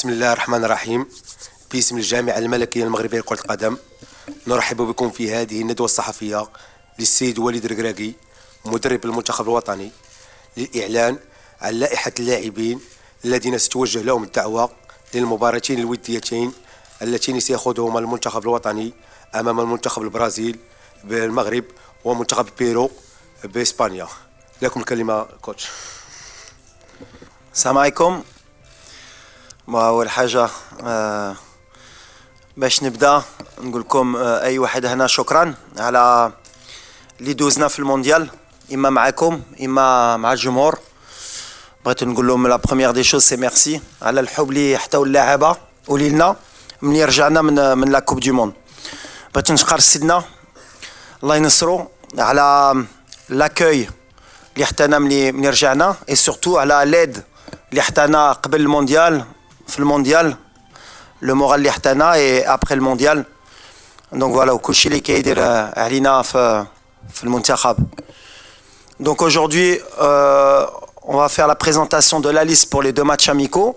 بسم الله الرحمن الرحيم. باسم الجامعة الملكية المغربية لكرة القدم نرحب بكم في هذه الندوة الصحفية للسيد وليد الركراكي مدرب المنتخب الوطني للإعلان عن لائحة اللاعبين الذين ستوجه لهم الدعوة للمباراتين الوديتين اللتين سيخوضهما المنتخب الوطني أمام المنتخب البرازيل بالمغرب ومنتخب بيرو بإسبانيا. لكم الكلمة كوتش. السلام عليكم. أول حاجة باش نبدأ نقول لكم أي واحد هنا شكرا على اللي دوزنا في المونديال، إما معكم إما مع الجمهور. بغيت نقول لهم لا بروميير دي شوز سي ميرسي على الحب اللي حتاو اللاعبة وليلنا ملي رجعنا من لا كوب دو موند. بغيت نشكر سيدنا الله ينصرو على لاكوي اللي حتانا ملي رجعنا، اي سورتو على ليد اللي حتانا قبل المونديال في المونديال، لو مورال اللي حتانا اي ابري المونديال. دونك فوالا وكلشي اللي كيدير علينا في المنتخب. Donc aujourd'hui, on va faire la présentation de la liste pour les deux matchs amicaux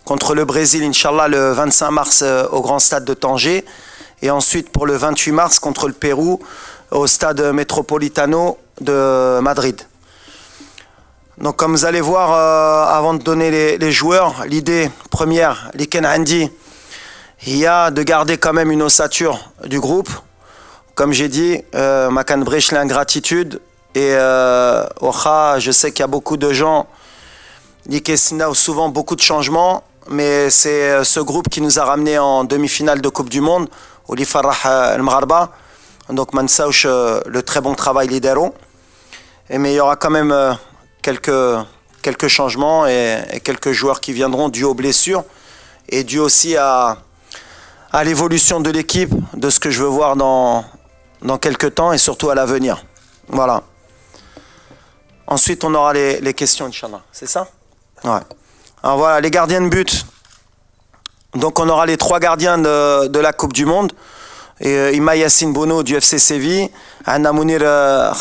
contre le Brésil, Inch'Allah, le 25 mars au Grand Stade de Tanger, et ensuite pour le 28 mars contre le Pérou au Stade Metropolitano de Madrid. Donc comme vous allez voir, avant de donner les joueurs, l'idée première, l'Iken Andi, il y a de garder quand même une ossature du groupe. Comme j'ai dit, Makan Brech l'ingratitude. Et je sais qu'il y a beaucoup de gens qui ont souvent beaucoup de changements, mais c'est ce groupe qui nous a ramenés en demi-finale de Coupe du Monde, au Farah El Mgharba. Donc Mansaouch, le très bon travail lidéraux. Mais il y aura quand même quelques changements et quelques joueurs qui viendront dû aux blessures et dû aussi à l'évolution de l'équipe, de ce que je veux voir dans quelques temps et surtout à l'avenir. Voilà. Ensuite, on aura les questions, Inch'Allah. C'est ça? Ouais. Alors voilà, les gardiens de but. Donc on aura les trois gardiens de la Coupe du Monde. Ima Yassine Bono du FC Séville, Anna Mounir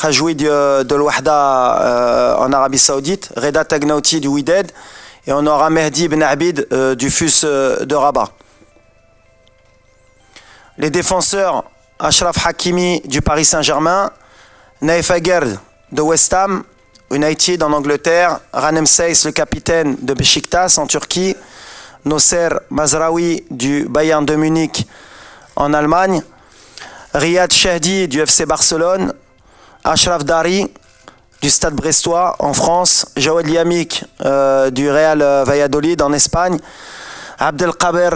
Khajoui de l'Ouahda en Arabie Saoudite, Reda Tagnauti du Wydad, et on aura Mehdi Ben Abid du FUS de Rabat. Les défenseurs, Achraf Hakimi du Paris Saint-Germain, Naïf Aguerd de West Ham United en Angleterre, Ranem Seyss, le capitaine de Beşiktaş en Turquie, Nosser Mazraoui du Bayern de Munich en Allemagne, Riyad Chehdi du FC Barcelone, Achraf Dari du Stade Brestois en France, Jawed Liamik du Real Valladolid en Espagne, Abdelkader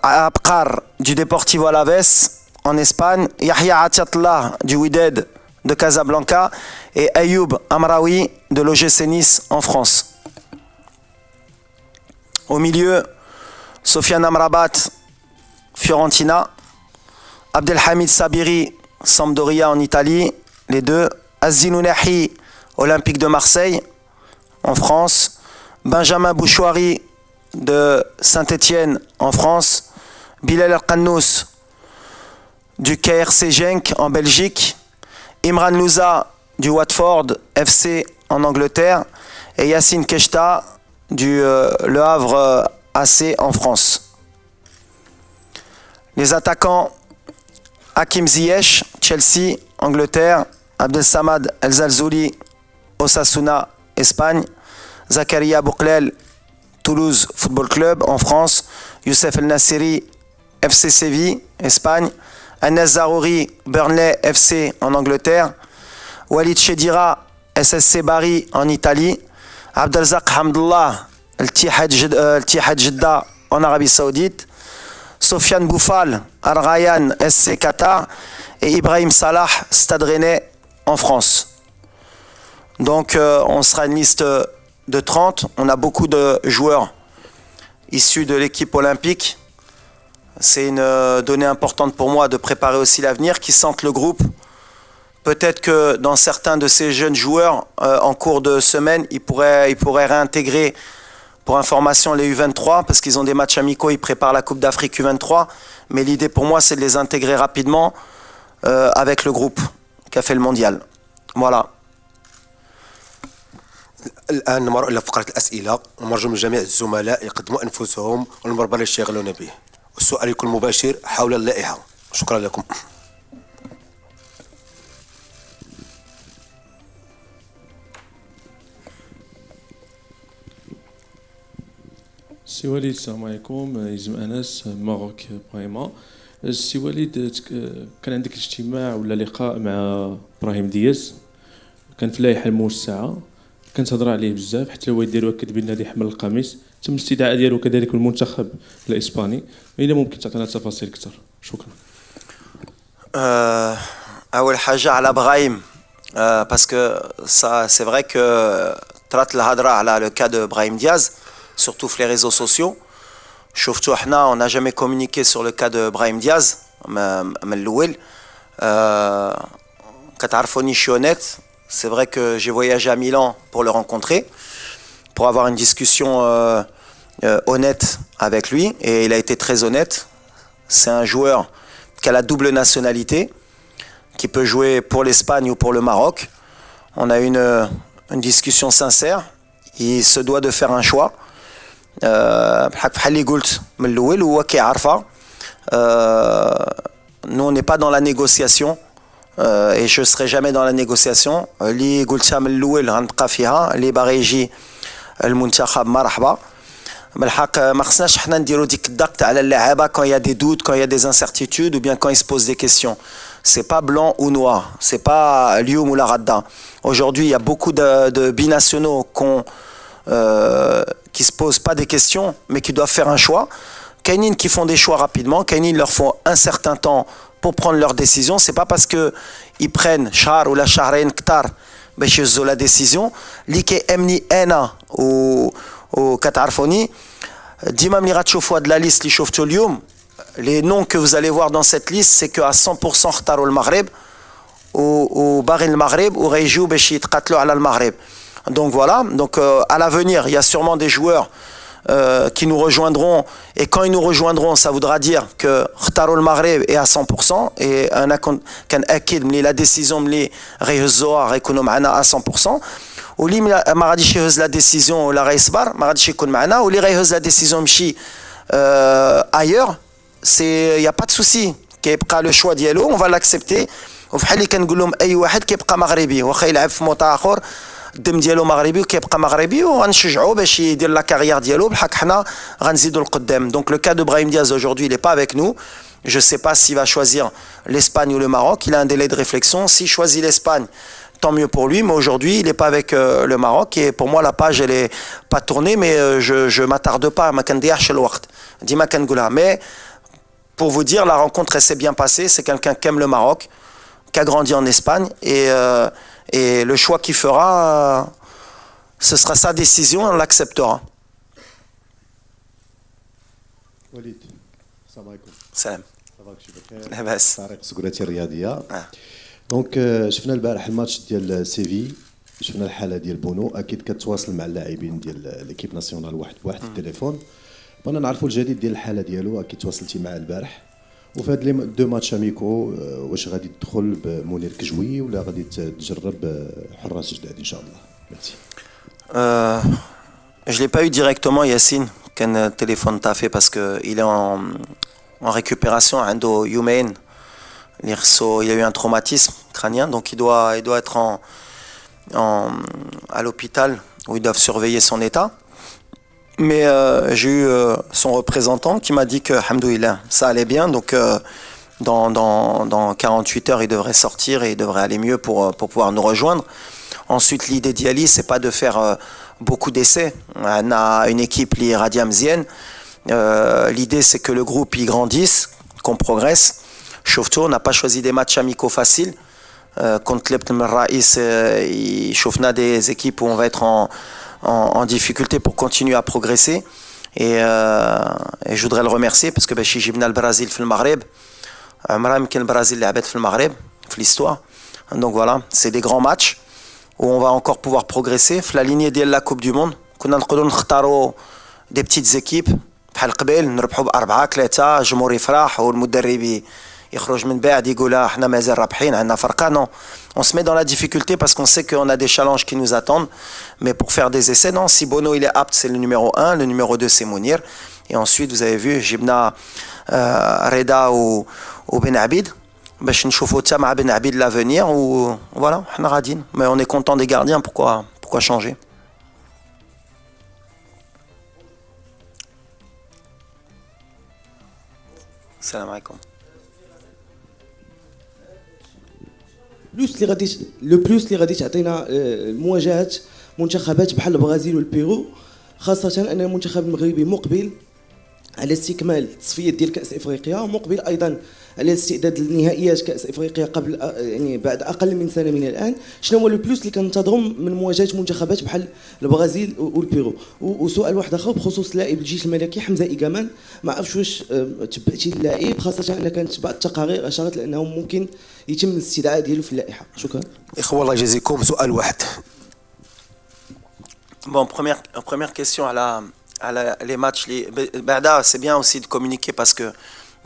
Abkar du Deportivo Alaves en Espagne, Yahya Atiatullah du Wydad de Casablanca et Ayoub Amraoui de l'OGC Nice en France. Au milieu, Sofiane Amrabat, Fiorentina, Abdelhamid Sabiri, Sampdoria en Italie, les deux, Aziz Nounahi, Olympique de Marseille en France, Benjamin Bouchouari de Saint-Étienne en France, Bilal El-Qannous du KRC Genk en Belgique, Imran Louza du Watford FC en Angleterre et Yassine Keshta du Le Havre AC en France. Les attaquants, Hakim Ziyech, Chelsea, Angleterre, Abdel Samad El Zalzouli, Osasuna, Espagne, Zakaria Bouklel, Toulouse Football Club en France, Youssef El Nassiri, FC Séville, Espagne, Anas Zarouri, Burnley FC en Angleterre, Walid Chedira, SSC Bari en Italie, Abdelzak Hamdullah, El Tihad Jeddah en Arabie Saoudite, Sofiane Boufal, Al Rayyan SC Qatar et Ibrahim Salah, Stade Rennais en France. Donc on sera une liste de 30. On a beaucoup de joueurs issus de l'équipe olympique. C'est une donnée importante pour moi de préparer aussi l'avenir, qui sentent le groupe. Peut-être que dans certains de ces jeunes joueurs, en cours de semaine, ils pourraient réintégrer, pour information, les U23, parce qu'ils ont des matchs amicaux, ils préparent la Coupe d'Afrique U23. Mais l'idée pour moi, c'est de les intégrer rapidement avec le groupe qui a fait le mondial. Voilà. الآن نمر إلى فقرة الأسئلة، ونرجو من جميع الزملاء يقدموا أنفسهم والمربع اللي يشتغلون به، والسؤال يكون مباشر حول اللائحة. شكرا لكم. سي وليد السلام عليكم. يزم انس ماروك بريما. سي وليد كان عندك اجتماع ولا لقاء مع ابراهيم دياز، كان في اللائحه الموسعه، كانت تهضر عليه بزاف، حتى الوالد ديالو اكد بان غادي يحمل القميص، تم الاستدعاء ديالو كذلك المنتخب الاسباني. الا ممكن تعطينا تفاصيل اكثر؟ شكرا. اول حاجه على ابراهيم باسكو ça c'est vrai que طرات الهضره على لو كا دو ابراهيم دياز surtout في les réseaux sociaux. شفتوا احنا on n'a jamais communiqué sur le cas de Brahim Diaz من الاول. كتعرفوني شي honnête. C'est vrai que j'ai voyagé à Milan pour le rencontrer, pour avoir une discussion honnête avec lui, et il a été très honnête. C'est un joueur qui a la double nationalité, qui peut jouer pour l'Espagne ou pour le Maroc. On a une discussion sincère. Il se doit de faire un choix. Nous on n'est pas dans la négociation et je serai jamais dans la négociation. اللي قلتها من الاول غنبقى فيها. اللي باغي يجي المنتخب مرحبا. بالحق ما خصناش حنا نديرو ديك الضغط على اللاعبه quand il y a des doutes, quand il y a des incertitudes ou bien quand ils se posent des questions. C'est pas blanc ou noir, c'est pas اليوم ولا غدا. Aujourd'hui, il y a beaucoup de binationaux qui se posent pas des questions mais qui doivent faire un choix. Kainin qui font des choix rapidement, Kainin leur faut un certain temps pour prendre leur décision. C'est pas parce que ils prennent شهر ولا شهرين كتار باش يهزوا la décision. اللي كيأمني انا وكتعرفوني ديما ملي غتشوفوا هاد لا ليست اللي شفتوا اليوم, les noms que vous allez voir dans cette liste, c'est que à 100% اختاروا المغرب وباغي المغرب وغيجيو باش يتقاتلوا على المغرب. Donc voilà, donc à l'avenir, il y a sûrement des joueurs qui nous rejoindront, et quand ils nous rejoindront, ça voudra dire que اختاروا المغرب est à 100% et انا كان اكيد ملي لا ديسيزيون ملي غيهزوها غيكونوا معنا à 100%. واللي ما غاديش يهز لا ديسيزيون ولا غيصبر ما غاديش يكون معنا. واللي غيهز لا ديسيزيون يمشي ailleurs, c'est y a pas de souci, كيبقى لو شوا ديالو, on va l'accepter. وفحال اللي كنقول لهم اي واحد كيبقى مغربي واخا يلعب في موطا اخر الدم ديالو مغربي وكيبقى مغربي, وغنشجعوه باش يدير لا كارير ديالو بحال حنا غنزيدوا القدام. Donc le cas de Brahim Diaz aujourd'hui, il est pas avec nous. Je sais pas s'il va choisir l'Espagne ou le Maroc, il a un délai de réflexion. S'il choisit l'Espagne, tant mieux pour lui, mais aujourd'hui il n'est pas avec le Maroc, et pour moi la page elle est pas tournée, mais je m'attarde pas à ma كنديعش الوقت ديما كنقولها. Mais pour vous dire, la rencontre elle s'est bien passée. C'est quelqu'un qui aime le Maroc, qui a grandi en Espagne, et le choix qu'il fera, ce sera sa décision, on l'acceptera. وليد السلام عليكم. سلام. صباحك شي بخير. لاباس. طارق سكرتير الرياضيه. دونك شفنا البارح الماتش ديال سيفي، شفنا الحاله ديال بونو، اكيد كتواصل مع اللاعبين ديال ليكيب ناسيونال واحد بواحد في التليفون. بغينا نعرفوا الجديد ديال الحاله ديالو، اكيد تواصلتي معاه البارح. وفي هاد لي دو ماتش اميكو واش غادي تدخل بمنير كجوي ولا غادي تجرب حراس جداد ان شاء الله؟ ميرسي. Je l'ai pas eu directement, Yacine, qu'un téléphone t'a fait parce que il est en récupération, عنده يومين. Il a eu un traumatisme crânien, donc il doit être à l'hôpital où ils doivent surveiller son état. Mais j'ai eu son représentant qui m'a dit que, alhamdoulilah, ça allait bien. Donc dans 48 heures, il devrait sortir et il devrait aller mieux pour pouvoir nous rejoindre. Ensuite, l'idée d'Yali, c'est pas de faire beaucoup d'essais. On a une équipe, les Radiamzienne. L'idée, c'est que le groupe y grandisse, qu'on progresse. Chauffe-tout, on n'a pas choisi des matchs amicaux faciles. Contre l'Ebn Raïs, il des équipes où on va être en difficulté pour continuer à progresser. Et je voudrais le remercier parce que باش يجيبنا البرازيل في المغرب عمرها يمكن البرازيل لعبت في المغرب في l'histoire. Donc voilà, c'est des grands matchs où on va encore pouvoir progresser. في la lignée ديال la Coupe du Monde, كنا نقدروا نختاروا des petites équipes بحال قبل نربحوا ب4-3 جمهور يفرح والمدرب يخرج من بعد يقول احنا مازال رابحين عندنا فرقه. Non, on se met dans la difficulté parce qu'on sait qu'on a des challenges qui nous attendent, mais pour faire des essais, non, si Bono il est apte, c'est le numéro 1, le numéro 2 c'est Mounir, et ensuite vous avez vu جبنا Reda ou Ben Abid باش نشوفوا حتى مع Ben Abid l'avenir, ou voilà, احنا غاديين, mais on est content des gardiens, pourquoi changer. السلام عليكم. بلوس اللي غادي تعطينا المواجهات منتخبات بحال البرازيل والبيرو، خاصة أن المنتخب المغربي مقبل على استكمال التصفيات ديال كأس إفريقيا، ومقبل أيضا على الاستعداد لنهائيات كأس إفريقيا قبل يعني بعد أقل من سنة من الآن. شنو هو البلوس اللي كننتظروا من مواجهة منتخبات بحال البرازيل والبيرو؟ وسؤال واحد آخر بخصوص لاعب الجيش الملكي حمزة إيغامان، ما عرفتش واش تبعتي اللاعب، خاصة أن كانت بعض التقارير أشارت لأنه ممكن يتم الاستدعاء ديالو في اللائحة. شكرا. إخوة الله يجازيكم، سؤال واحد. Bon, première question les matchs. C'est bien aussi de communiquer parce qu'il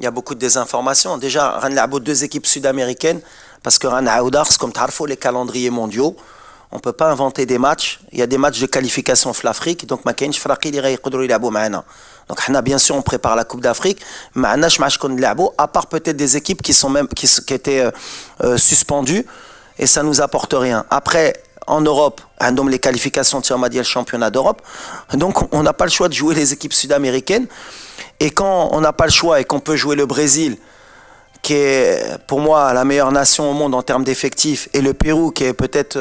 y a beaucoup de désinformations. Déjà, on a deux équipes sud-américaines parce que comme tu sais, les calendriers mondiaux, on ne peut pas inventer des matchs. Il y a des matchs de qualification pour l'Afrique, donc donc bien sûr on prépare la Coupe d'Afrique, mais à part peut-être des équipes qui étaient suspendues, et ça nous apporte rien. Après, en Europe, les qualifications le championnat d'Europe, donc on n'a pas le choix de jouer les équipes sud-américaines, et quand on n'a pas le choix et qu'on peut jouer le Brésil, qui est pour moi la meilleure nation au monde en termes d'effectifs, et le Pérou qui est peut-être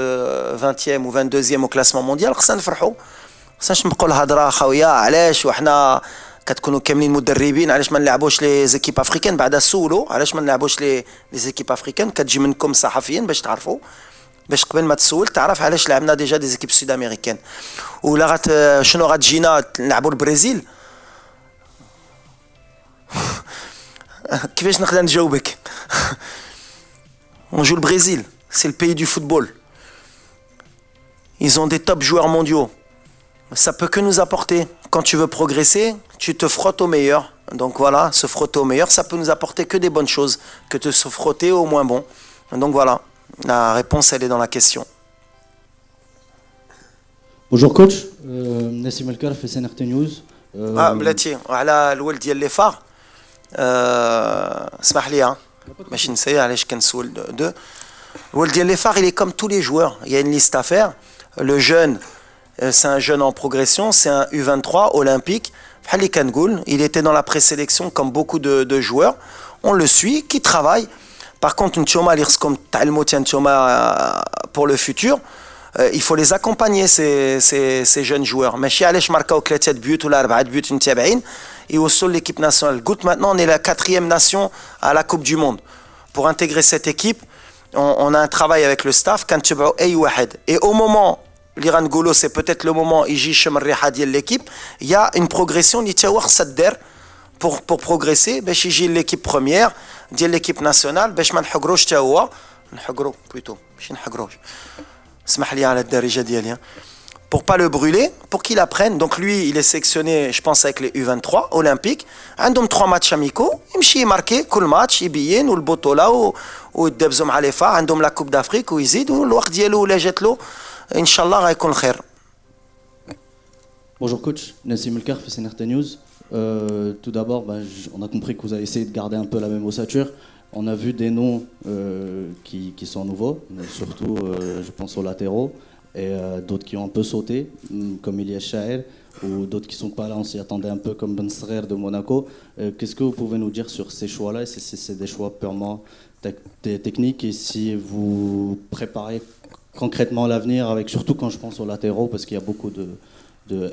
20e ou 22e au classement mondial, خصنا نفرحوا. خصناش نبقوا الهضره خويا علاش وحنا كتكونوا كاملين مدربين علاش ما نلعبوش لي زيكيب افريكان، بعدا سولو علاش ما نلعبوش لي زيكيب افريكان، كتجي منكم صحفيين باش تعرفوا، باش قبل ما تسول تعرف علاش لعبنا ديجا دي زيكيب سود امريكان. ولا شنو غتجينا نلعبوا البرازيل؟ كيفاش نقدر نجاوبك؟ On joue le Brésil, c'est le pays du football. Ils ont des top joueurs mondiaux. Ça peut que nous apporter. Quand tu veux progresser, tu te frottes au meilleur. Donc voilà, se frotter au meilleur, ça peut nous apporter que des bonnes choses, que de se frotter au moins bon. Donc voilà, la réponse elle est dans la question. Bonjour coach, Nassim Elkar fait CNRT News. بلاتي على الولد ديال لي فار. اسمح لي باش نسير علاش كنسول دو. الولد ديال لي فار il est comme tous les joueurs, il y a une liste à faire. Le jeune, c'est un jeune en progression, c'est un U23 olympique. Il était dans la présélection comme beaucoup de joueurs. On le suit, qui travaille. Par contre, pour le futur, il faut les accompagner, ces jeunes joueurs. Mais si Alex marque au 3 buts ou 4 buts, et au sol l'équipe nationale. Maintenant, on est la 4e nation à la Coupe du Monde. Pour intégrer cette équipe, on a un travail avec le staff. Et au moment l'Iran Golo, c'est peut-être le moment où l'équipe, il y a une progression pour progresser, l'équipe première, l'équipe nationale, pour pas le brûler, pour qu'il apprenne. Donc lui, il est sélectionné, je pense, avec les U23 olympiques. Un 3 matchs amicaux, il marqué, tout le match, il bille, ou le botola, ou debzom alefa, un la Coupe d'Afrique, ou Izid, ou l'ouar dielo, ou l'ajetlo. Inch'Allah, غيكون خير. Bonjour coach, Nassim Elkar, CNRT News. Tout d'abord, on a compris que vous avez essayé de garder un peu la même ossature. On a vu des noms qui sont nouveaux, surtout je pense aux latéraux, et d'autres qui ont un peu sauté, comme Ilyas Chaher, ou d'autres qui ne sont pas là, on s'y attendait un peu, comme Ben Srer de Monaco. Qu'est-ce que vous pouvez nous dire sur ces choix-là, et si c'est des choix purement techniques, et si vous préparez concrètement l'avenir, avec surtout quand je pense aux latéraux, parce qu'il y a beaucoup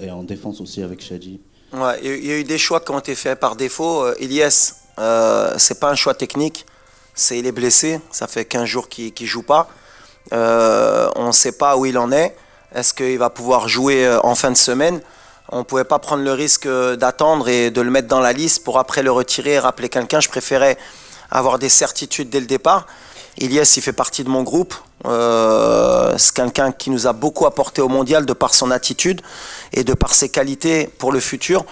et en défense aussi avec Shadji. Ouais, il y a eu des choix qui ont été faits par défaut. Ilyes, c'est pas un choix technique, il est blessé, ça fait 15 jours qu'il joue pas. On ne sait pas où il en est. Est-ce qu'il va pouvoir jouer en fin de semaine? On ne pouvait pas prendre le risque d'attendre et de le mettre dans la liste pour après le retirer et rappeler quelqu'un. Je préférais avoir des certitudes dès le départ. Ilyes, il fait partie de mon groupe. C'est quelqu'un qui nous a beaucoup apporté au mondial de par son attitude et de par ses qualités pour le futur.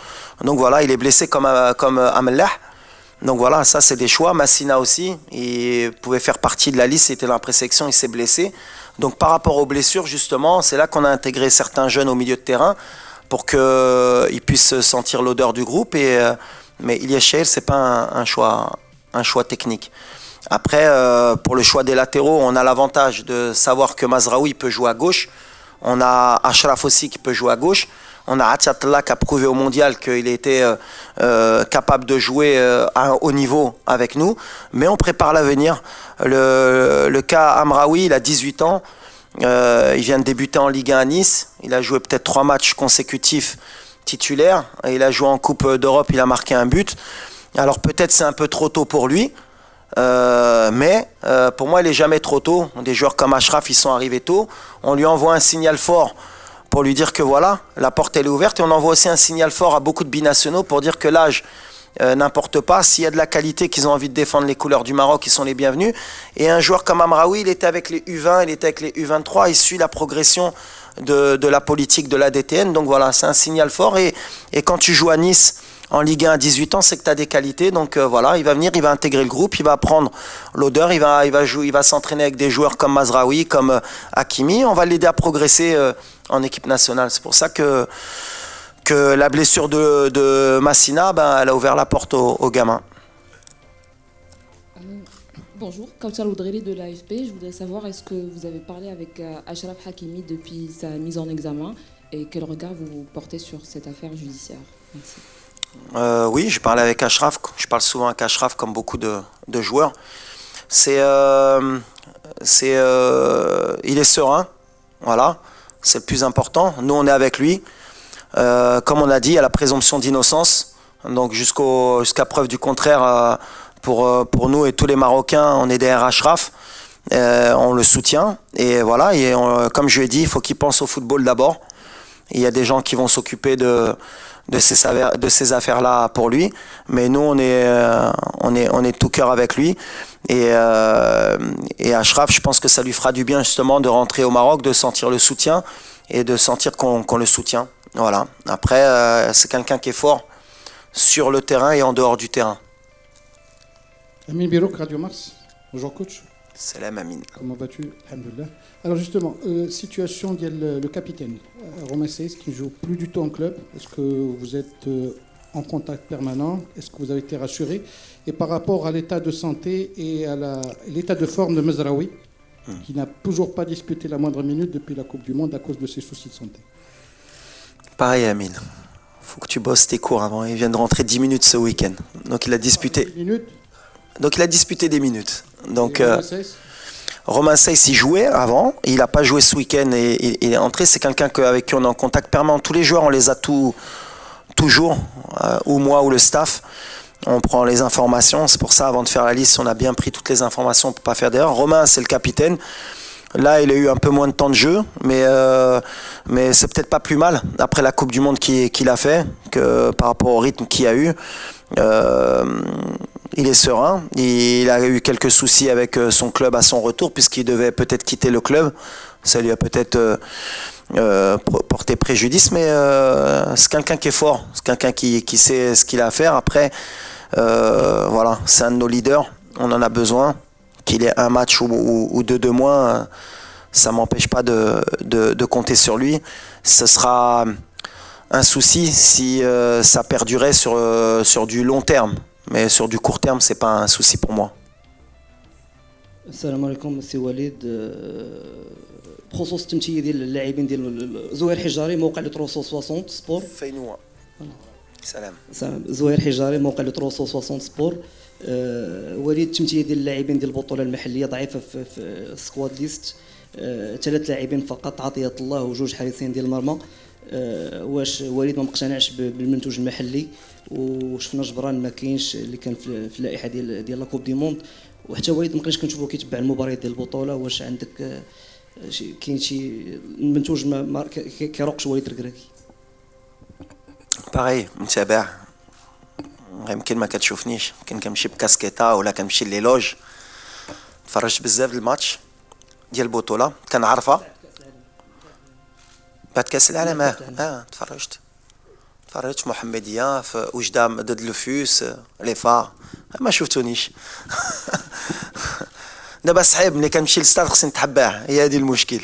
Donc voilà, il est blessé comme Amellah. Donc voilà, ça c'est des choix. Massina aussi, il pouvait faire partie de la liste, il était dans la présélection, il s'est blessé. Donc par rapport aux blessures, justement, c'est là qu'on a intégré certains jeunes au milieu de terrain pour qu'ils puissent sentir l'odeur du groupe. Mais Ilyes Chahir, ce n'est pas un choix technique. Après, pour le choix des latéraux, on a l'avantage de savoir que Mazraoui peut jouer à gauche. On a Ashraf aussi qui peut jouer à gauche. On a Atiatullah qui a prouvé au mondial qu'il était capable de jouer à un haut niveau avec nous. Mais on prépare l'avenir. Le cas Amraoui, il a 18 ans. Il vient de débuter en Ligue 1 à Nice. Il a joué peut-être 3 matchs consécutifs titulaires. Et il a joué en Coupe d'Europe, il a marqué un but. Alors peut-être c'est un peu trop tôt pour lui. Mais pour moi, il n'est jamais trop tôt. Des joueurs comme Ashraf, ils sont arrivés tôt. On lui envoie un signal fort pour lui dire que voilà, la porte elle est ouverte. Et on envoie aussi un signal fort à beaucoup de binationaux pour dire que l'âge n'importe pas. S'il y a de la qualité, qu'ils ont envie de défendre les couleurs du Maroc, ils sont les bienvenus. Et un joueur comme Amraoui, il était avec les U20, il était avec les U23, il suit la progression de la politique de la DTN. Donc voilà, c'est un signal fort. Et quand tu joues à Nice en Ligue 1 à 18 ans, c'est que tu as des qualités. Donc voilà, il va venir, il va intégrer le groupe, il va apprendre l'odeur, il va jouer, il va s'entraîner avec des joueurs comme Mazraoui, comme Hakimi. On va l'aider à progresser en équipe nationale. C'est pour ça que la blessure de Massina, elle a ouvert la porte aux gamins. Bonjour, Kautar Oudreli de l'AFP. Je voudrais savoir, est-ce que vous avez parlé avec Achraf Hakimi depuis sa mise en examen et quel regard vous portez sur cette affaire judiciaire? Merci. Oui, je parle avec Achraf. Je parle souvent avec Achraf comme beaucoup de joueurs. Il est serein, voilà, c'est le plus important. Nous, on est avec lui. Comme on a dit, il y a la présomption d'innocence. Donc jusqu'à preuve du contraire, pour nous et tous les Marocains, on est derrière Achraf. On le soutient. Et voilà, comme je lui ai dit, il faut qu'il pense au football d'abord. Il y a des gens qui vont s'occuper de ces affaires-là pour lui. Mais nous, on est tout cœur avec lui. Et Achraf, je pense que ça lui fera du bien justement de rentrer au Maroc, de sentir le soutien et de sentir qu'on le soutient. Voilà. Après, c'est quelqu'un qui est fort sur le terrain et en dehors du terrain. Amin Birouk, Radio Mars. Bonjour coach. Salam Amin. Comment vas-tu? Alhamdoulilah. Alors justement, situation le capitaine, Romain Saiss, qui ne joue plus du tout en club. Est-ce que vous êtes en contact permanent? Est-ce que vous avez été rassuré? Et par rapport à l'état de santé et à l'état de forme de Mazraoui, qui n'a toujours pas disputé la moindre minute depuis la Coupe du Monde à cause de ses soucis de santé. Pareil Amin, il faut que tu bosses tes cours avant. Il vient de rentrer 10 minutes ce week-end. Donc il a disputé. 10 minutes. Donc il a disputé des minutes. Donc Romain Saiss, il jouait avant, il n'a pas joué ce week-end et il est entré. C'est quelqu'un avec qui on est en contact permanent. Tous les joueurs, on les a toujours, ou moi ou le staff. On prend les informations. C'est pour ça, avant de faire la liste, on a bien pris toutes les informations pour ne pas faire d'erreur. Romain, c'est le capitaine. Là, il a eu un peu moins de temps de jeu, mais c'est peut-être pas plus mal après la Coupe du Monde qu'il a fait, que par rapport au rythme qu'il a eu. Il est serein. Il a eu quelques soucis avec son club à son retour, puisqu'il devait peut-être quitter le club. Ça lui a peut-être porté préjudice, mais c'est quelqu'un qui est fort. C'est quelqu'un qui sait ce qu'il a à faire. Après, voilà, c'est un de nos leaders. On en a besoin. Qu'il ait un match ou deux de moins, ça ne m'empêche pas de compter sur lui. Ce sera un souci si ça perdurait sur du long terme. Mais sur du court terme, ce n'est pas un souci pour moi. السلام عليكم سي وليد بخصوص التمثيليه ديال اللاعبين ديال زهير حجاري موقع لو 360 سبور فينوا سلام زهير حجاري موقع لو 360 سبور وليد التمثيليه ديال اللاعبين ديال البطوله المحليه ضعيفه في السكواد ليست 3 لاعبين فقط عطيه الله وجوج حارسين ديال المرمى واش وليد ما مقتنعش بالمنتوج المحلي وشفنا جبران ما كاينش اللي كان في اللائحه ديال لا كوب دي موند وحتى وليد ما كناش كنشوفوه كيتبع المباريات ديال البطوله واش عندك كاين شي المنتوج ما كيروقش وليد ركراكي باغي متابع يمكن ما كتشوفنيش يمكن كنمشي بكاسكيطه ولا كنمشي ليلوج تفرجت بزاف الماتش ديال البطوله كنعرفها بعد كاس العالم تفرجت في محمديه في وجده ضد لوفوس لي فار ما شفتونيش. دابا صعيب ملي كنمشي للستاد خصني نتحباه، هي هذه المشكل.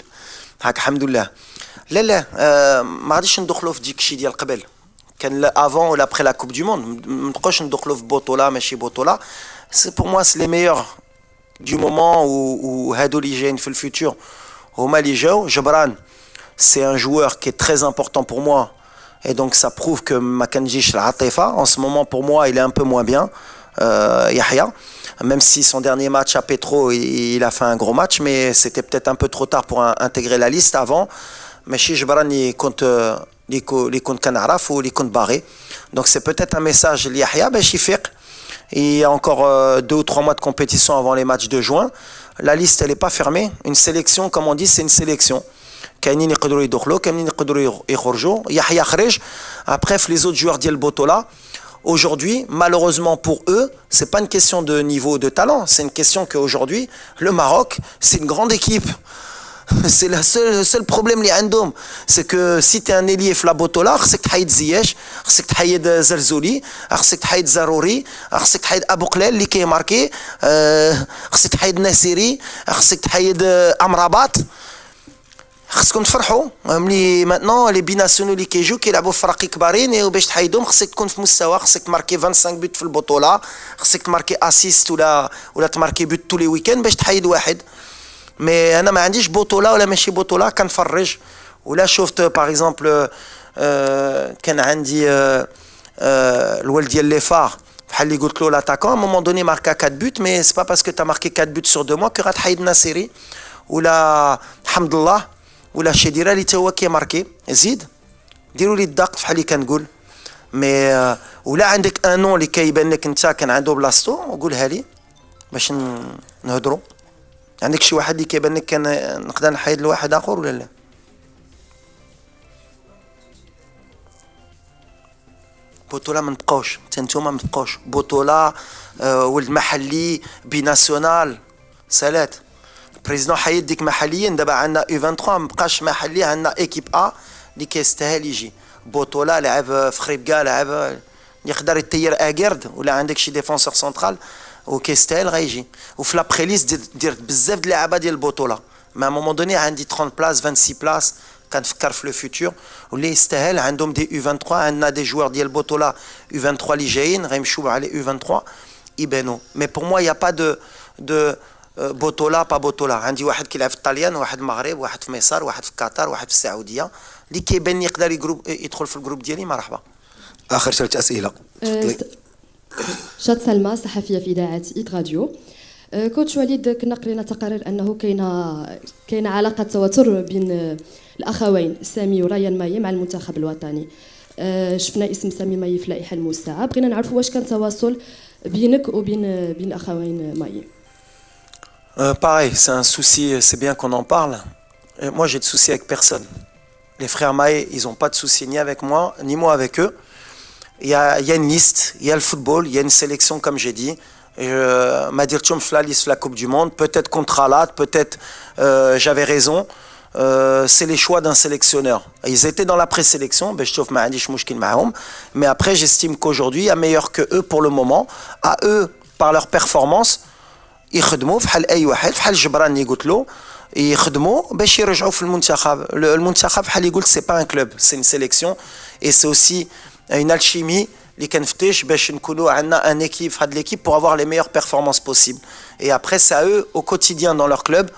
هاك الحمد لله. لا ما غاديش ندخلوا في ديك الشيء ديال قبل. كان افون ولا ابخي لا كوب دو موند ما نبقاوش ندخلوا في بطوله ماشي بطوله. سي بور موا سي لي ميور دو مومون وهادو اللي جايين في الفيتور هما اللي جاو. جبران c'est un joueur qui est très important pour moi et donc ça prouve que ma kanjish l'atifa en ce moment pour moi il est un peu moins bien. Yahya, même si son dernier match à Petro il a fait un gros match, mais c'était peut-être un peu trop tard pour intégrer la liste avant. Mais chez Jebran il compte Kanaraf ou il compte barré, donc c'est peut-être un message Yahya Bechifiq. Il y a encore 2 ou 3 mois de compétition avant les matchs de juin. La liste elle n'est pas fermée. Une sélection, comme on dit, c'est une sélection. كاينين يقدروا يدخلوا كاينين يقدروا يخرجوا. يحيى خرج. Après les autres joueurs ديال Botola aujourd'hui malheureusement pour eux c'est pas une question de niveau de talent, c'est une question qu'aujourd'hui le Maroc c'est une grande équipe. C'est le seul problème اللي عندهم, c'est que si tu es un ailier في la Botola خصك تحيد زياش, خصك تحيد زرزولي, خصك تحيد زروري, خصك تحيد ابو قلال اللي كيماركي, خصك تحيد ناسيري, خصك تحيد امرابات. خصكم تفرحوا ملي ماتنون لي بيناسيونو اللي كيجيو كيلعبوا في فرق كبارين وباش تحيدهم خصك تكون في مستوى, خصك تماركي 25 بوت في البطوله, خصك تماركي اسيست ولا تماركي بوت تو لي ويكاند باش تحيد واحد. مي انا ما عنديش بطوله ولا ماشي بطوله كنفرج ولا شفت باغ اكزومبل كان عندي الولد ديال لي فار بحال اللي قلت له لاتاكون ا مومون دوني ماركا 4 بوت, مي سي با باسكو تا ماركي 4 بوت سور 2 موا كو غتحيد ناصيري ولا حمد الله ولا شديره اللي تا هو كيماركي. زيد ديروا لي الدق بحال اللي كنقول. مي ولا عندك ان نون اللي كيبان لك انت كان عنده بلاصتو وقولها لي باش نهضروا. عندك شي واحد اللي كيبان لك كان نقدر نحيد لواحد اخر ولا لا؟ بطوله ما نبقاوش حتى نتوما ما تبقاوش بطوله ولد محلي بيناسيونال سالات. البريزيدون حيد ديك محليا. دابا عندنا U23 ما بقاش محلي, عندنا ايكيب ا اللي كيستاهل يجي بطوله. لعب في خريبكا, لعب يقدر يطير اكيرد, ولا عندك شي ديفونسور سنترال وكيستاهل غيجي. وفي لابخيليس دير بزاف د اللعابه ديال البطوله. ما مومون دوني عندي 30 بلاص 26 بلاص كنفكر في لو فيتور واللي يستاهل. عندهم دي U23, عندنا دي جوار ديال البطوله U23 اللي جايين غيمشيو على U23 يبانوا. مي بور موا يا با دو بطوله با بطوله. عندي واحد كيلعب في الطاليان, واحد المغرب, واحد في مصر, واحد في قطر, واحد في السعوديه اللي كيبان يقدر يدخل في الجروب ديالي. مرحبا. اخر 3 اسئله. شاد سلمى صحفيه في اذاعه ايت راديو. كوتش وليد, كنا قرينا تقارير انه كاينه علاقه تواتر بين الاخوين سامي وريان ماي مع المنتخب الوطني. شفنا اسم سامي ماي في اللائحه الموسعه, بغينا نعرفوا واش كان تواصل بينك وبين الاخوين ماي. Pareil, c'est un souci, c'est bien qu'on en parle. Et moi, j'ai de soucis avec personne. Les frères Maé, ils n'ont pas de soucis ni avec moi, ni moi avec eux. Il y a une liste, il y a le football, il y a une sélection, comme j'ai dit. Madir Tchoum fait la liste de la Coupe du Monde, peut-être contre Alat, peut-être j'avais raison. C'est les choix d'un sélectionneur. Ils étaient dans la présélection, mais après, j'estime qu'aujourd'hui, il y a meilleur que eux pour le moment. À eux, par leur performance, يخدموا بحال اي واحد, بحال جبران اللي قلت له يخدموا باش يرجعوا في المنتخب. المنتخب بحال اللي قلت سي با ان كلوب, سي une sélection et c'est aussi une alchimie اللي كنفتش باش نكونوا عندنا ان équipe في هاد l'équipe pour avoir les meilleures performances possibles. Et après c'est à eux au quotidien dans leur club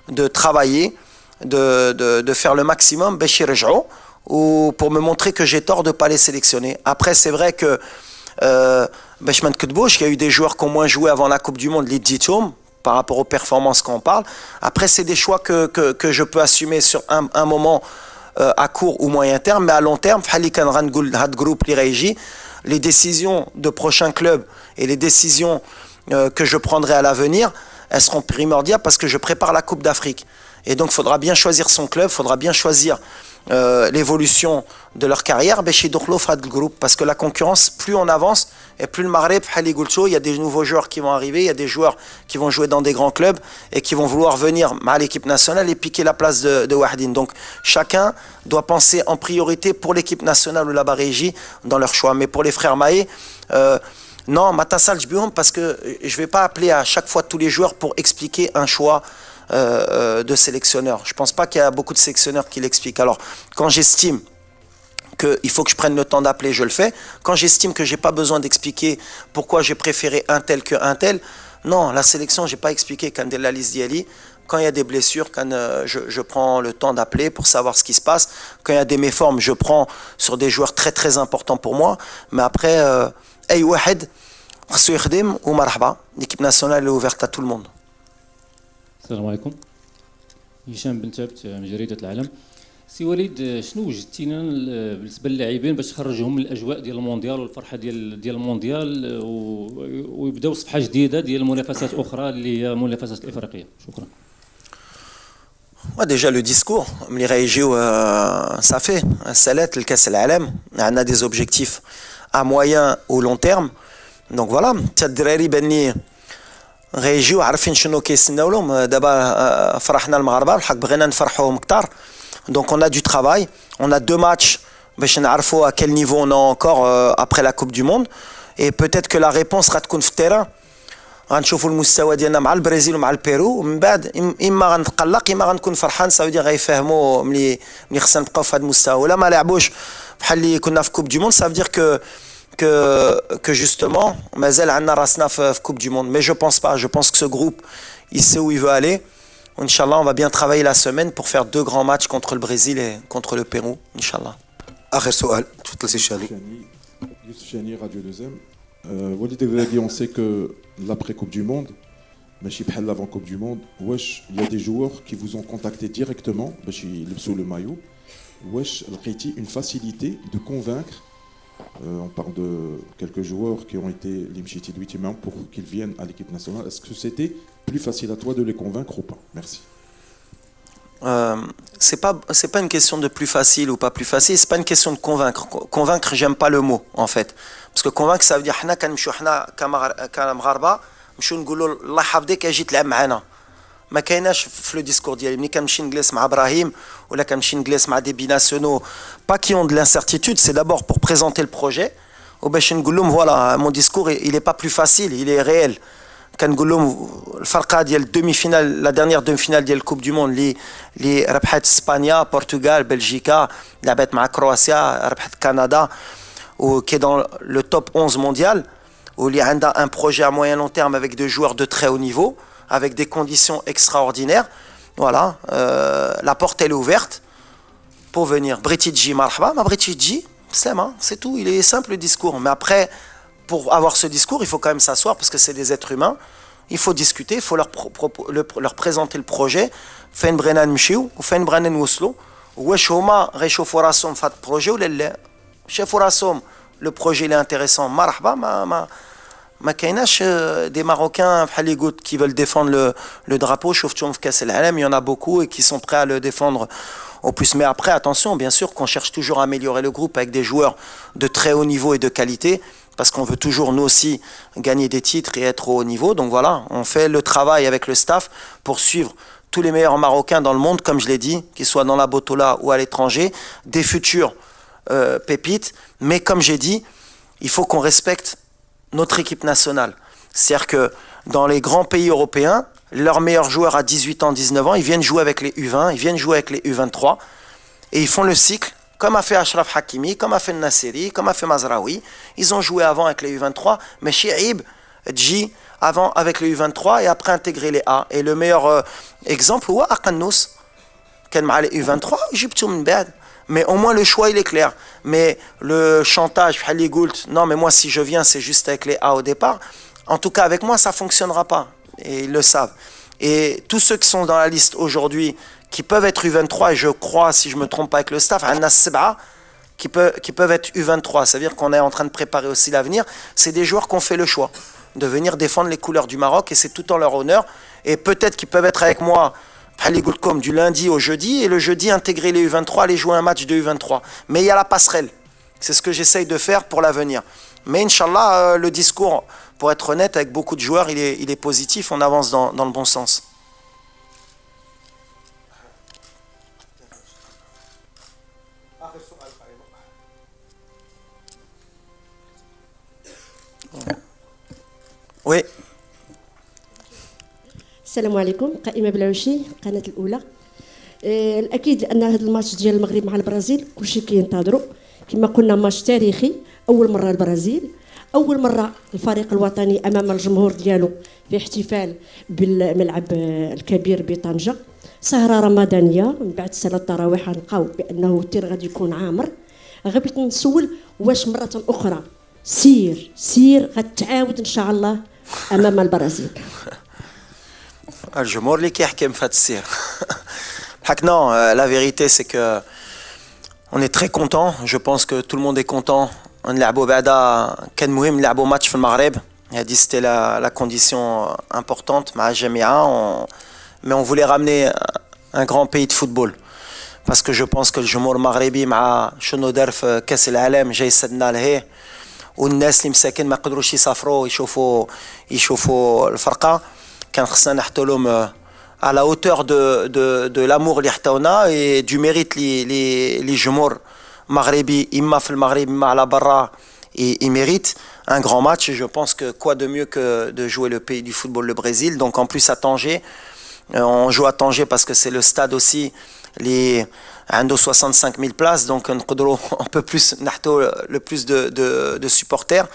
de travailler, de faire le maximum باش يرجعوا ou pour me montrer que j'ai tort de pas les sélectionner. Après c'est vrai que باش ما نكذبوش, il y a eu des joueurs qui ont moins joué avant la Coupe du Monde, les Ditoum, par rapport aux performances qu'on parle. Après, c'est des choix que je peux assumer sur un moment à court ou moyen terme, mais à long terme, les décisions de prochains clubs et les décisions que je prendrai à l'avenir, elles seront primordiales parce que je prépare la Coupe d'Afrique. Et donc, il faudra bien choisir son club, il faudra bien choisir l'évolution de leur carrière, parce que la concurrence, plus on avance, et plus le Maghreb, il y a des nouveaux joueurs qui vont arriver, il y a des joueurs qui vont jouer dans des grands clubs et qui vont vouloir venir à l'équipe nationale et piquer la place de Wahdin. Donc chacun doit penser en priorité pour l'équipe nationale ou la Barégie dans leur choix. Mais pour les frères Maé, Non, ma tassalj bihom parce que je vais pas appeler à chaque fois tous les joueurs pour expliquer un choix de sélectionneur. Je pense pas qu'il y a beaucoup de sélectionneurs qui l'expliquent. Alors, quand j'estime qu'il faut que je prenne le temps d'appeler, je le fais. Quand j'estime que j'ai pas besoin d'expliquer pourquoi j'ai préféré un tel que un tel, non, la sélection, j'ai pas expliqué quand la liste d'Yali. Quand il y a des blessures, quand je prends le temps d'appeler pour savoir ce qui se passe. Quand il y a des méformes, je prends sur des joueurs très très importants pour moi. Mais après, أي واحد خصو يخدم ومرحبا. L'équipe nationale est ouverte à tout le monde. السلام عليكم. هشام بن ثابت من جريدة العالم. سي وليد، شنو وجدتينا بالنسبه للاعبين باش تخرجهم من الاجواء ديال المونديال والفرحه ديال المونديال ويبداو صفحه جديده ديال منافسات اخرى اللي هي منافسات الافريقيه؟ شكرا. Ouais, déjà le discours, les régions, ça fait. Salet, le Kass al-Alam, on a des objectifs à moyen ou long terme. Donc voilà, تدراري بني régions عارفين شنو كيستناولهم دابا فرحنا المغاربه الحق بغينا نفرحوهم كثار. Donc on a du travail, on a 2 matchs باش نعرفوا à quel niveau on est encore après la Coupe du Monde et peut-être que la réponse غتكون في التيران. غنشوفوا المستوى ديالنا مع البرازيل ومع البيرو ومن بعد اما غنتقلق اما غنكون فرحان ساودي غيفهموا ملي خصنا نبقاو في هذا المستوى ولا ما لعبوش بحال اللي كنا في كوب دي موند ça veut dire que justement مازال عندنا راسنا في كوب دي موند mais je pense que ce groupe il sait où il veut aller. Inch'Allah, on va bien travailler la semaine pour faire 2 grands matchs contre le Brésil et contre le Pérou, Inch'Allah. اخر سؤال تفضل سي شاني. Youssef Chani, Radio 2M. Walid Regragui, on sait que l'après-Coupe du Monde, ماشي بحال l'avant-Coupe du Monde, واش il y a des joueurs qui vous ont contacté directement باش يلبسوا le maillot. واش لقيتي une facilité de convaincre, on parle de quelques joueurs qui ont été limchiti de pour qu'ils viennent à l'équipe nationale. Est-ce que c'était plus facile à toi de les convaincre ou pas? Merci. C'est pas une question de plus facile ou pas plus facile, c'est pas une question de convaincre. Convaincre, j'aime pas le mot en fait. Parce que convaincre ça veut dire حنا كنمشيو حنا كمغاربه نمشيو نقولوا الله يحفظك اجي تلعب معنا. ما كايناش في لو ديسكور ديالي ملي كنمشي نجلس مع ابراهيم ولا كنمشي نجلس مع دي بيناسيونو pas qui ont de l'incertitude, c'est d'abord pour présenter le projet وباش نقول لهم voilà mon discours il est pas plus facile, il est réel. كنقول لهم الفرقه ديال demi-finale la dernière demi-finale ديال الكوب دو موند اللي ربحت اسبانيا بورتوغال بلجيكا لعبت مع كرواتيا ربحت كندا qui est dans le top 11 mondial où il y a un projet à moyen long terme avec des joueurs de très haut niveau avec des conditions extraordinaires. Voilà, la porte elle est ouverte pour venir. Bretidji marhaba, ma Bretidji, c'est tout, il est simple le discours. Mais après, pour avoir ce discours, il faut quand même s'asseoir parce que c'est des êtres humains. Il faut discuter, il faut leur présenter le projet. Fain Brennan Mchiou ou Fain Brennan Woslo. Wesh homa réchauffe rasom fat projet ou l'elle. Chef rasom, le projet il est intéressant. Marhaba, ما كايناش des Marocains qui veulent défendre le drapeau شفتهم في كاس العالم, il y en a beaucoup et qui sont prêts à le défendre au plus. Mais après attention, bien sûr qu'on cherche toujours à améliorer le groupe avec des joueurs de très haut niveau et de qualité parce qu'on veut toujours nous aussi gagner des titres et être au haut niveau. Donc voilà, on fait le travail avec le staff pour suivre tous les meilleurs Marocains dans le monde, comme je l'ai dit, qu'ils soient dans la Botola ou à l'étranger, des futurs pépites. Mais comme j'ai dit, il faut qu'on respecte notre équipe nationale. C'est-à-dire que dans les grands pays européens, leurs meilleurs joueurs à 18 ans, 19 ans, ils viennent jouer avec les U20, ils viennent jouer avec les U23 et ils font le cycle comme a fait Achraf Hakimi, comme a fait Nasseri, comme a fait Mazraoui. Ils ont joué avant avec les U23, mais Chiib, Dji, avant avec les U23 et après intégrer les A. Et le meilleur exemple, c'est Akannous, qui est avec les U23, Egypte min ba'd. Mais au moins le choix il est clair. Mais le chantage, non mais moi si je viens c'est juste avec les A au départ. En tout cas avec moi ça fonctionnera pas. Et ils le savent. Et tous ceux qui sont dans la liste aujourd'hui, qui peuvent être U23, et je crois si je me trompe pas avec le staff, qui peuvent être U23. Ça veut dire qu'on est en train de préparer aussi l'avenir. C'est des joueurs qui ont fait le choix de venir défendre les couleurs du Maroc et c'est tout en leur honneur. Et peut-être qu'ils peuvent être avec moi du lundi au jeudi et le jeudi intégrer les U23, aller jouer un match de U23. Mais il y a la passerelle. C'est ce que j'essaye de faire pour l'avenir. Mais Inch'Allah, le discours, pour être honnête, avec beaucoup de joueurs, il est positif. On avance dans le bon sens. Oui. السلام عليكم. قائمة بلعوشي القناة الأولى. الأكيد لأن هذا الماتش ديال المغرب مع البرازيل كلشي كينتظروا كما قلنا ماتش تاريخي. أول مرة البرازيل، أول مرة الفريق الوطني أمام الجمهور ديالو في احتفال بالملعب الكبير بطنجة. سهرة رمضانية من بعد صلاة التراويح نلقاو بأنه التير غادي يكون عامر. غير بغيت نسول واش مرة أخرى سير غتعاود إن شاء الله أمام البرازيل. الجمهور اللي كيحكم في هذا السير. Non, la vérité c'est que on est très content. Je pense que tout le monde est content. نلعبوا بعدا كان مهم نلعبوا ماتش في المغرب. هذه c'était la condition importante مع الجميع. Mais on voulait ramener un grand pays de football. Parce que je pense que الجمهور المغربي مع شنو دار في كأس العالم جاي سدنا لهيه. والناس اللي مساكن ما قدروش يسافروا يشوفوا الفرقة. كان خصنا نحطوا لهم à la hauteur de l'amour اللي حطونا et du mérite les جمهور مغربي إما في المغرب إما على برا ils méritent un grand match. Et je pense que quoi de mieux que de jouer le pays du football, le Brésil. Donc en plus à Tanger, on joue à Tanger parce que c'est le stade aussi les 65 000 places, donc on peut plus le plus de supporters.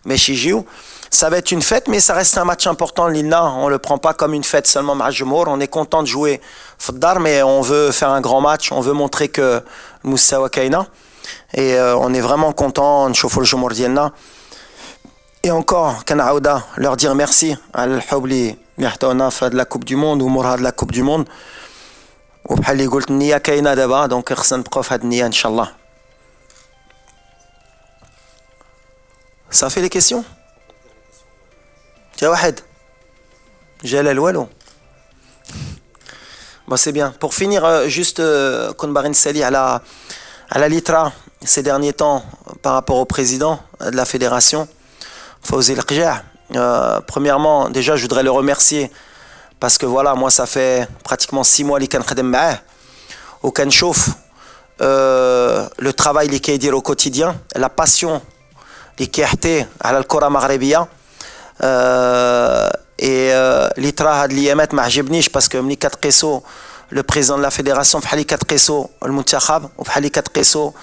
Mais chez Gio, ça va être une fête, mais ça reste un match important. L'Ilna, on le prend pas comme une fête seulement Majemour. On est content de jouer Foddar, mais on veut faire un grand match. On veut montrer que Moussawa Kaina. Et on est vraiment content de chauffer le Jumour Dielna. Et encore, Kanaouda, leur dire merci à l'Hobli, l'Ihtona, fait de la Coupe du Monde, ou Mourad de la Coupe du Monde. Ou Bhali Goult Nia Kaina d'abord, donc Irsan Prof had Nia, Inch'Allah. Ça fait les questions? Tiens, Wahed. Jalal Walou. Bon, c'est bien. Pour finir, juste, Konbarin Sali à la Litra, ces derniers temps, par rapport au président de la fédération, Fawzi El-Qja. Premièrement, déjà, je voudrais le remercier parce que voilà, moi, ça fait pratiquement 6 mois que je suis au Kanchouf. Le travail qu'il fait au quotidien, la passion qu'il a à la Kora Maghrebia. Et l'itra had liyamat ma ajibnish parce que mni katqiso le président de la fédération fhali katqiso le muntakhab ou fhali katqiso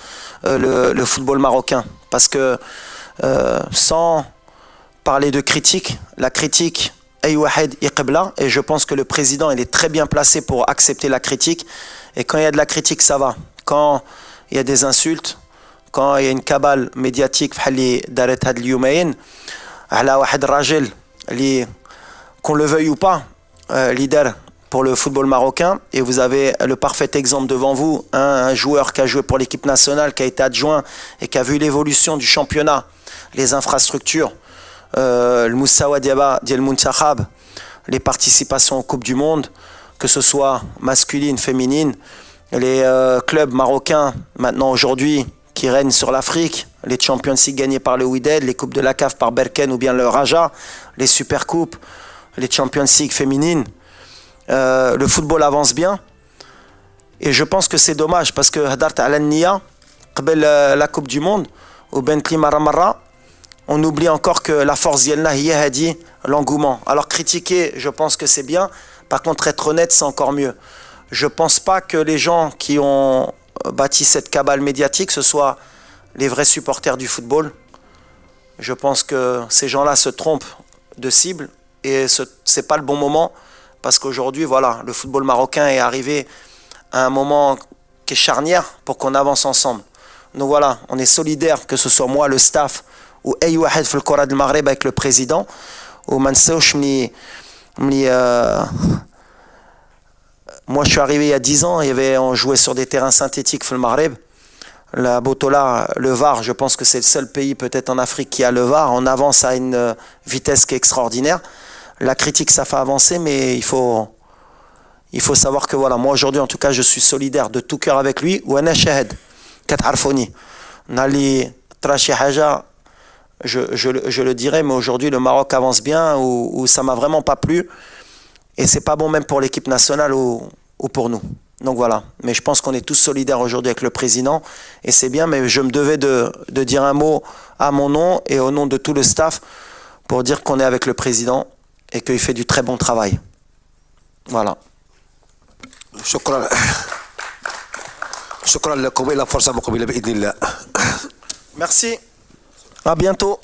le football marocain parce que sans parler de critique, la critique ay wahed yqbla, et je pense que le président il est très bien placé pour accepter la critique. Et quand il y a de la critique, ça va. Quand il y a des insultes, quand il y a une cabale médiatique fhali daret had lyumayn ala wahed rajel li qu'on le veuille ou pas, leader pour le football marocain. Et vous avez le parfait exemple devant vous, un joueur qui a joué pour l'équipe nationale, qui a été adjoint et qui a vu l'évolution du championnat, les infrastructures, le Moussawa Diaba, Diel Muntakhab, les participations aux Coupes du Monde, que ce soit masculine, féminine, les clubs marocains maintenant aujourd'hui qui règnent sur l'Afrique, les Champions League gagnés par le Wydad, les Coupes de la CAF par Berken ou bien le Raja, les Supercoupes, les Champions League féminines, le football avance bien. Et je pense que c'est dommage parce que Hadart Al-Nia, la Coupe du Monde, au Bentley Maramara, on oublie encore que la force d'Yelna hier a dit l'engouement. Alors critiquer, je pense que c'est bien. Par contre, être honnête, c'est encore mieux. Je ne pense pas que les gens qui ont bâti cette cabale médiatique, ce soient les vrais supporters du football. Je pense que ces gens-là se trompent de cible et ce n'est pas le bon moment parce qu'aujourd'hui, voilà, le football marocain est arrivé à un moment qui est charnière pour qu'on avance ensemble. Donc voilà, on est solidaires, que ce soit moi, le staff ou Aïe Wahed Fil Kora del Maghreb avec le président. Ou Mansouch, moi je suis arrivé il y a 10 ans, on jouait sur des terrains synthétiques Fil Maghreb. La Botola, le Var, je pense que c'est le seul pays peut-être en Afrique qui a le Var. On avance à une vitesse qui est extraordinaire. La critique, ça fait avancer, mais il faut savoir que voilà, moi aujourd'hui en tout cas, je suis solidaire de tout cœur avec lui. Ou ana shahid, katarfoni. Nali trashi haja, je le dirais, mais aujourd'hui le Maroc avance bien, ou ça m'a vraiment pas plu. Et c'est pas bon même pour l'équipe nationale ou pour nous. Donc voilà, mais je pense qu'on est tous solidaires aujourd'hui avec le président et c'est bien, mais je me devais de dire un mot à mon nom et au nom de tout le staff pour dire qu'on est avec le président et qu'il fait du très bon travail. Voilà. شكرا شكرا لكم، الى فرصه مقبله باذن الله. Merci. À bientôt.